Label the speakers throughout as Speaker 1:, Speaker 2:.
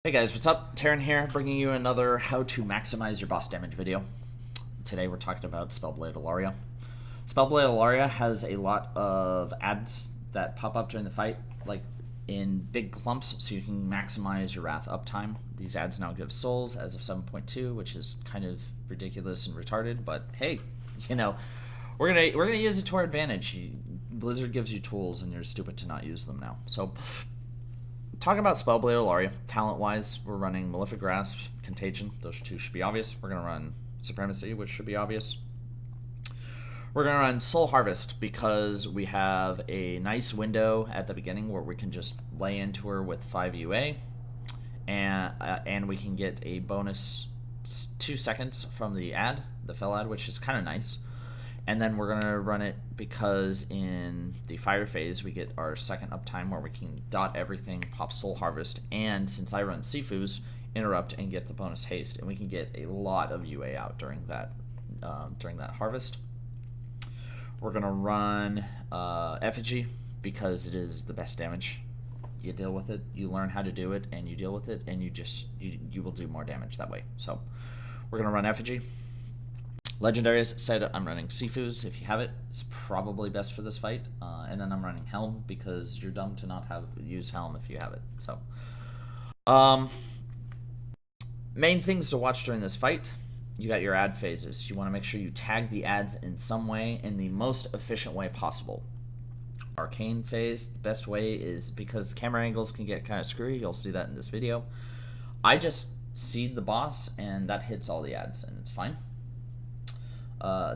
Speaker 1: Hey guys, what's up? Taryn here, bringing you another how to maximize your boss damage video. Today we're talking about Spellblade Ilaria. Spellblade Ilaria has a lot of ads that pop up during the fight, like in big clumps, so you can maximize your Wrath uptime. These ads now give souls as of 7.2, which is kind of ridiculous and retarded, but hey, you know, we're gonna use it to our advantage. Blizzard gives you tools, and you're stupid to not use them now. So. Talking about Spellblade Ilaria, talent-wise, we're running Malefic Grasp, Contagion. Those two should be obvious. We're going to run Supremacy, which should be obvious. We're going to run Soul Harvest because we have a nice window at the beginning where we can just lay into her with 5 UA, and we can get a bonus 2 seconds from the ad, the fell ad, which is kind of nice. And then we're going to run it because in the fire phase, we get our second uptime where we can dot everything, pop Soul Harvest, and since I run Sifu's, interrupt and get the bonus haste. And we can get a lot of UA out during that harvest. We're going to run Effigy because it is the best damage. You deal with it, you learn how to do it, and you deal with it, and you will do more damage that way. So we're going to run Effigy. Legendaries said I'm running Sifu's. If you have it, it's probably best for this fight. And then I'm running Helm because you're dumb to not use Helm if you have it. So, main things to watch during this fight. You got your ad phases. You want to make sure you tag the ads in some way in the most efficient way possible. Arcane phase, the best way is because camera angles can get kind of screwy. You'll see that in this video. I just seed the boss and that hits all the ads and it's fine.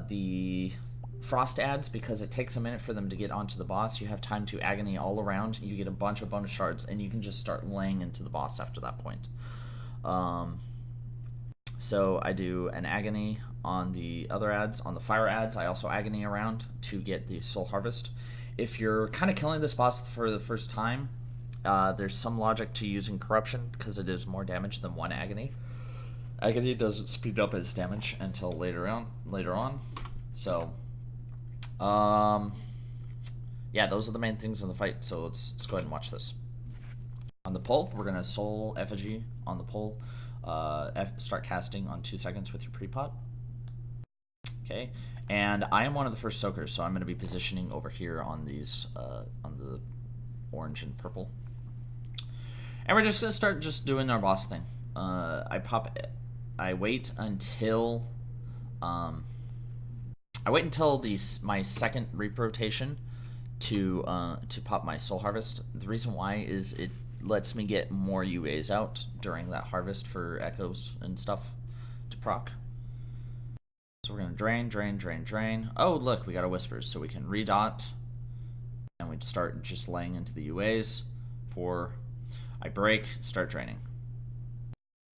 Speaker 1: The frost ads, because it takes a minute for them to get onto the boss, you have time to agony all around, you get a bunch of bonus shards, and you can just start laying into the boss after that point. So I do an agony on the other ads. On the fire ads, I also agony around to get the soul harvest. If you're kind of killing this boss for the first time, there's some logic to using corruption because it is more damage than one agony. Agony doesn't speed up its damage until later on. So, yeah, those are the main things in the fight. So let's go ahead and watch this. On the pull, we're gonna soul effigy on the pull. Start casting on 2 seconds with your pre-pot. Okay, and I am one of the first soakers, so I'm gonna be positioning over here on these on the orange and purple. And we're just gonna start just doing our boss thing. I wait until my second reap rotation to pop my soul harvest. The reason why is it lets me get more UAs out during that harvest for echoes and stuff to proc. So we're gonna drain. Oh look, we got a whispers, so we can redot and we'd start just laying into the UAs for I break, start draining.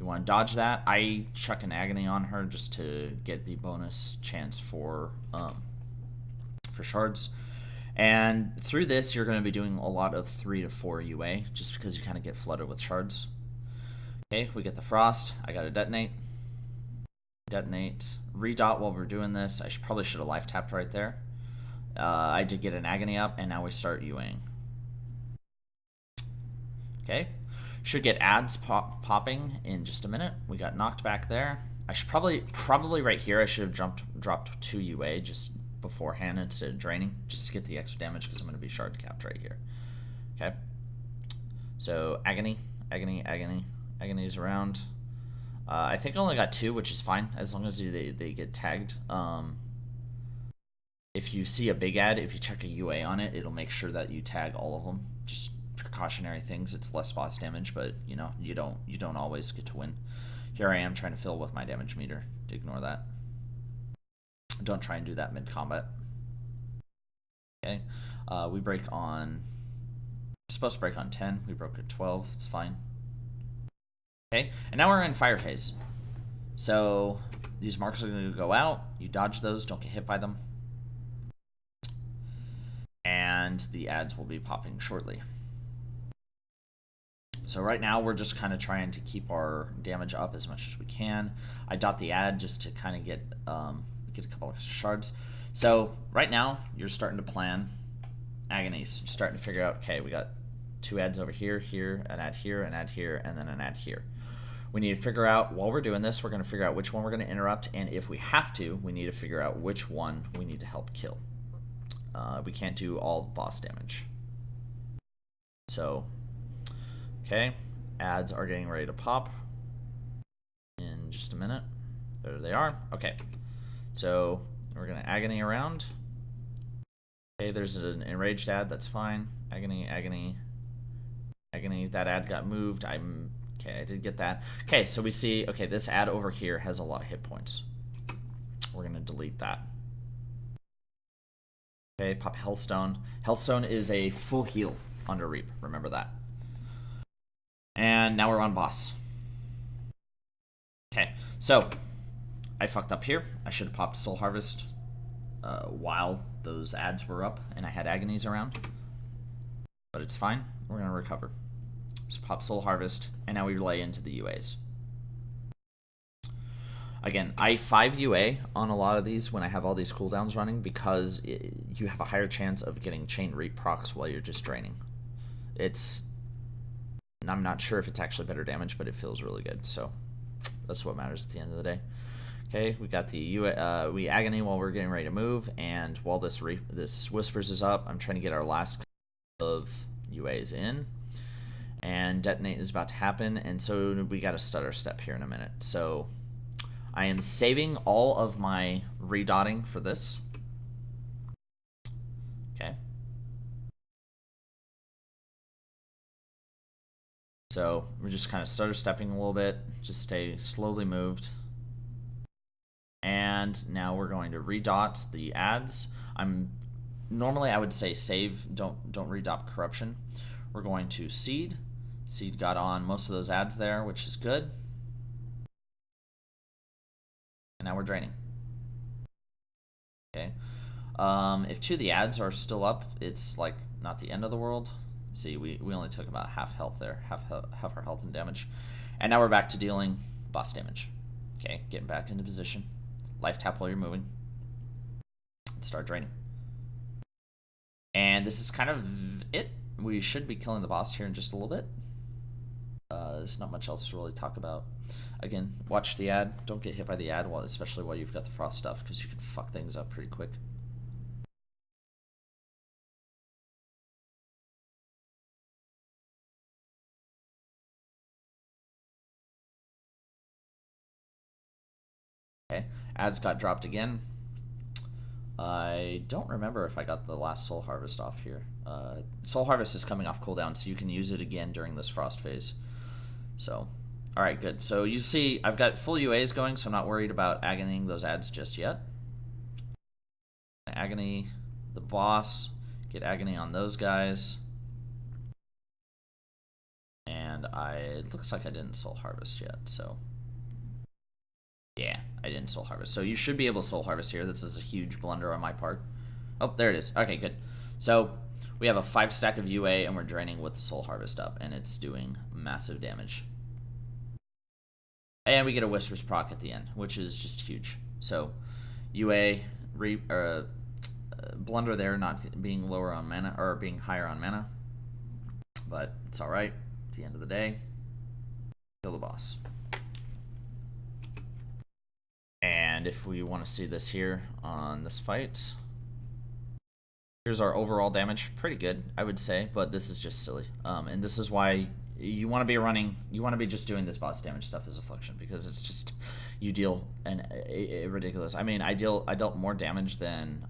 Speaker 1: You want to dodge that. I chuck an agony on her just to get the bonus chance for shards. And through this, you're going to be doing a lot of 3 to 4 UA just because you kind of get flooded with shards. Okay, we get the frost. I got to detonate. Redot while we're doing this. I probably should have life tapped right there. I did get an agony up, and now we start UAing. Okay. Should get ads popping in just a minute. We got knocked back there. I should probably right here I should have dropped 2 UA just beforehand instead of draining, just to get the extra damage because I'm going to be shard capped right here. Okay. So agony is around. I think I only got 2, which is fine as long as they get tagged. If you see a big ad, if you check a UA on it, it'll make sure that you tag all of them. Just precautionary things. It's less boss damage, but you know you don't always get to win. Here I am trying to fill with my damage meter. Ignore that. Don't try and do that mid combat. Okay, we break on. We're supposed to break on 10. We broke at 12. It's fine. Okay, and now we're in fire phase. So these marks are going to go out. You dodge those. Don't get hit by them. And the ads will be popping shortly. So right now we're just kind of trying to keep our damage up as much as we can. I dot the ad just to kind of get a couple extra shards. So right now you're starting to plan agonies. You're starting to figure out, okay, we got 2 ads over here, here, an ad here, an ad here, and then an ad here. We need to figure out, while we're doing this, we're going to figure out which one we're going to interrupt, and if we have to, we need to figure out which one we need to help kill. We can't do all the boss damage. So, okay, ads are getting ready to pop in just a minute. There they are. Okay, so we're going to agony around. Okay, there's an enraged ad, that's fine. Agony, agony, agony. That ad got moved. Okay, I did get that. Okay, so we see, okay, this ad over here has a lot of hit points. We're going to delete that. Okay, pop Hellstone. Hellstone is a full heal under Reap. Remember that. And now we're on boss. Okay, so I fucked up here. I should have popped Soul Harvest while those ads were up and I had agonies around. But it's fine. We're going to recover. So pop Soul Harvest, and now we lay into the UAs. Again, I 5 UA on a lot of these when I have all these cooldowns running because you have a higher chance of getting Chain Reap procs while you're just draining. I'm not sure if it's actually better damage, but it feels really good. So that's what matters at the end of the day. Okay, we got the UA, we agony while we're getting ready to move, and while this Whispers is up, I'm trying to get our last of UAs in. And detonate is about to happen, and so we got to stutter step here in a minute. So I am saving all of my redotting for this. Okay. So we're just kind of stutter stepping a little bit, just stay slowly moved. And now we're going to redot the ads. Normally I would say save, don't redot corruption. We're going to seed. Seed got on most of those ads there, which is good. And now we're draining. Okay. If 2 of the ads are still up, it's like not the end of the world. See, we only took about half health there, half our health and damage. And now we're back to dealing boss damage. Okay, getting back into position. Life tap while you're moving. And start draining. And this is kind of it. We should be killing the boss here in just a little bit. There's not much else to really talk about. Again, watch the ad. Don't get hit by the ad, especially while you've got the frost stuff, because you can fuck things up pretty quick. Okay, ads got dropped again. I don't remember if I got the last Soul Harvest off here. Soul Harvest is coming off cooldown, so you can use it again during this frost phase. So, alright, good. So you see, I've got full UAs going, so I'm not worried about agonying those ads just yet. Agony the boss, get agony on those guys. And it looks like I didn't Soul Harvest yet, so... Yeah, I didn't Soul Harvest. So you should be able to Soul Harvest here. This is a huge blunder on my part. Oh, there it is. Okay, good. So we have a 5 stack of UA, and we're draining with the Soul Harvest up, and it's doing massive damage. And we get a Whispers proc at the end, which is just huge. So UA, blunder there, not being lower on mana, or being higher on mana. But it's alright. At the end of the day, kill the boss. And if we want to see this here on this fight, here's our overall damage. Pretty good, I would say, but this is just silly. And this is why you want to be just doing this boss damage stuff as Affliction, because it's just, you deal a ridiculous. I mean, I dealt more damage than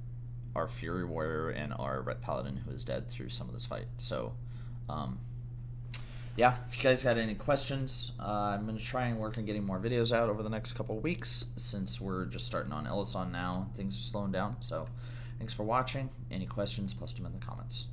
Speaker 1: our Fury Warrior and our Red Paladin, who is dead through some of this fight. So, yeah, if you guys got any questions, I'm going to try and work on getting more videos out over the next couple of weeks, since we're just starting on Ellison now. Things are slowing down, so thanks for watching. Any questions, post them in the comments.